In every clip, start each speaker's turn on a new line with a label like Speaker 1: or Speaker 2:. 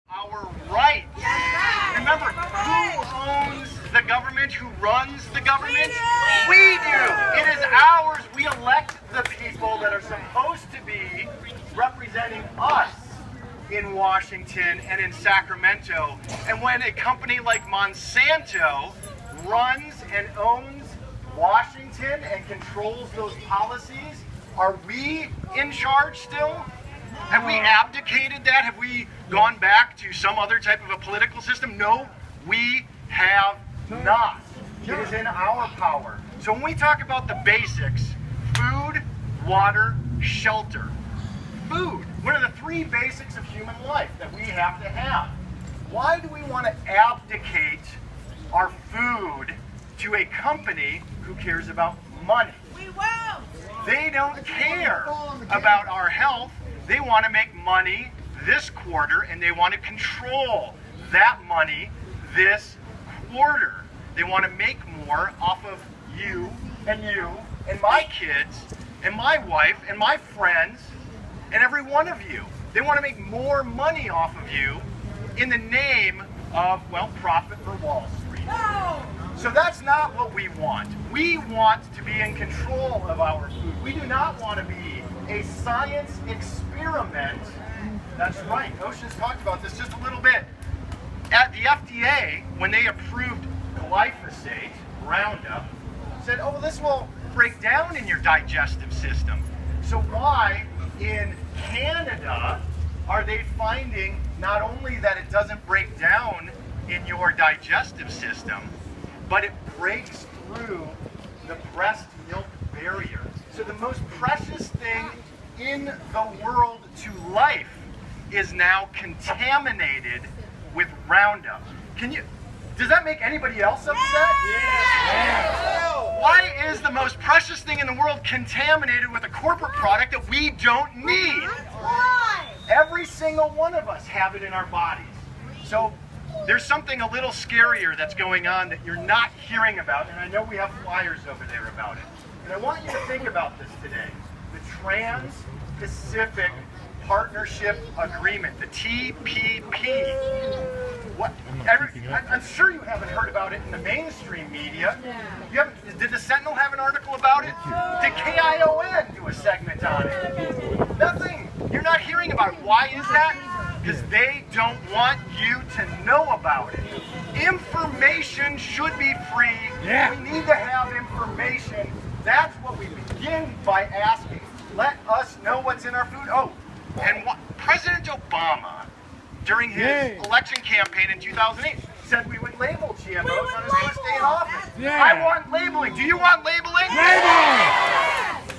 Speaker 1: Our rights. Remember, who owns the government? Who runs the government? We do. It is ours. We elect the people that are supposed to be representing us in Washington and in Sacramento. And when a company like Monsanto runs and owns Washington and controls those policies, are we in charge still? Have we abdicated that? Have we gone back to some other type of a political system? No, we have not. It is in our power. So when we talk about the basics, food, water, shelter. Food, one of the three basics of human life that we have to have. Why do we want to abdicate our food to a company who cares about money?
Speaker 2: We won't.
Speaker 1: They don't care about our health. They want to make money this quarter, and they want to control that money this quarter. They want to make more off of you and my kids and my wife and my friends and every one of you. They want to make more money off of you in the name of, well, profit for Wall Street.
Speaker 2: No.
Speaker 1: So that's not what we want. We want to be in control of our food. We do not want to be a science experiment. That's right. Ocean's talked about this just a little bit. At the FDA, when they approved glyphosate, Roundup, said, oh, well, this will break down in your digestive system. So why in Canada are they finding not only that it doesn't break down in your digestive system, but it breaks through the breast milk barrier? So the most precious thing in the world to life is now contaminated with Roundup. Does that make anybody else upset? Yeah. Why is the most precious thing in the world contaminated with a corporate product that we don't need?
Speaker 2: Why?
Speaker 1: Every single one of us have it in our bodies. So there's something a little scarier that's going on that you're not hearing about, and I know we have flyers over there about it. And I want you to think about this today. The Trans-Pacific Partnership Agreement, the TPP. What? I'm sure you haven't heard about it in the mainstream media. Did the Sentinel have an article about it? Did KION do a segment on it? Nothing. You're not hearing about it. Why is that? Because they don't want you to know about it. Information should be free. Yeah. We need to have information. That's what we begin by asking. Let us know what's in our food. Oh, and President Obama, during his election campaign in 2008, said we would label GMOs on his first day in office. Yeah. I want labeling. Do you want labeling?
Speaker 2: Yes.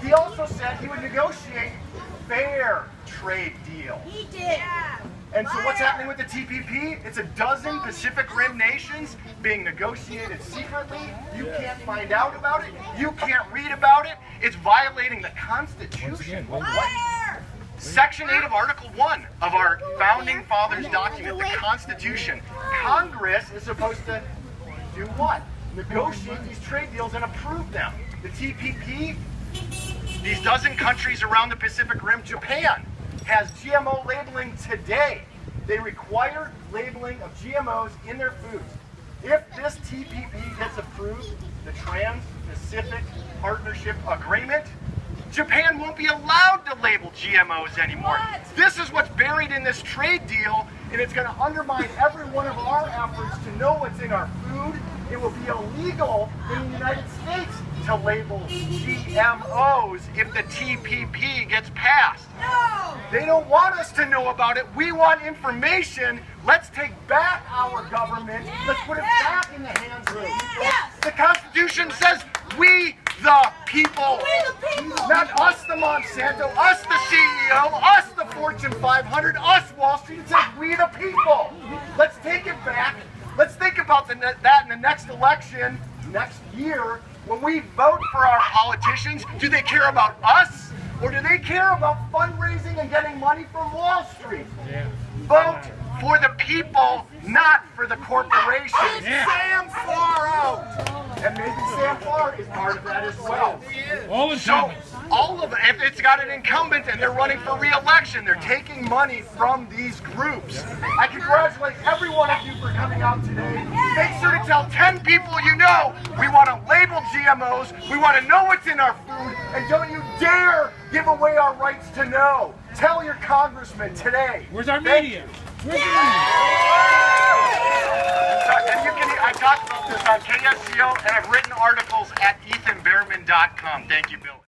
Speaker 1: He also said he would negotiate fair trade deal.
Speaker 2: He did. Yeah.
Speaker 1: And so what's happening with the TPP? It's a dozen Pacific Rim nations being negotiated secretly. You can't find out about it. You can't read about it. It's violating the Constitution. Section 8 of Article 1 of our Founding Fathers document, the Constitution. Congress is supposed to do what? Negotiate these trade deals and approve them. The TPP, these dozen countries around the Pacific Rim, Japan, has GMO labeling today. They require labeling of GMOs in their foods. If this TPP gets approved, the Trans-Pacific Partnership Agreement, Japan won't be allowed to label GMOs anymore. What? This is what's buried in this trade deal, and it's going to undermine every one of our efforts to know what's in our food. It will be illegal in the United States to label GMOs if the TPP gets passed.
Speaker 2: No!
Speaker 1: They don't want us to know about it. We want information. Let's take back our government. Let's put it back in the hands of the people.
Speaker 2: Yes.
Speaker 1: The Constitution says we the people.
Speaker 2: We the people.
Speaker 1: Not us the Monsanto, us the CEO, us the Fortune 500, us Wall Street. It says we the people. Let's take it back. Let's think about that in the next election, next year, when we vote for our politicians. Do they care about us, or do they care about fundraising and getting money from Wall Street? Yeah. Vote for the people, not for the corporations.
Speaker 2: Yeah.
Speaker 1: Damn far out. And maybe Sam Farr is part of that as well.
Speaker 3: All the
Speaker 1: So,
Speaker 3: time.
Speaker 1: all of it, if it's got an incumbent and they're running for re-election, they're taking money from these groups. I congratulate every one of you for coming out today. Make sure to tell 10 people you know. We want to label GMOs, we want to know what's in our food, and don't you dare give away our rights to know. Tell your congressman today.
Speaker 3: Where's our
Speaker 1: Thank
Speaker 3: media?
Speaker 1: you.
Speaker 3: Where's the media?
Speaker 1: And you can, I talked about this on KSCO, and I've written articles at ethanbearman.com. Thank you, Bill.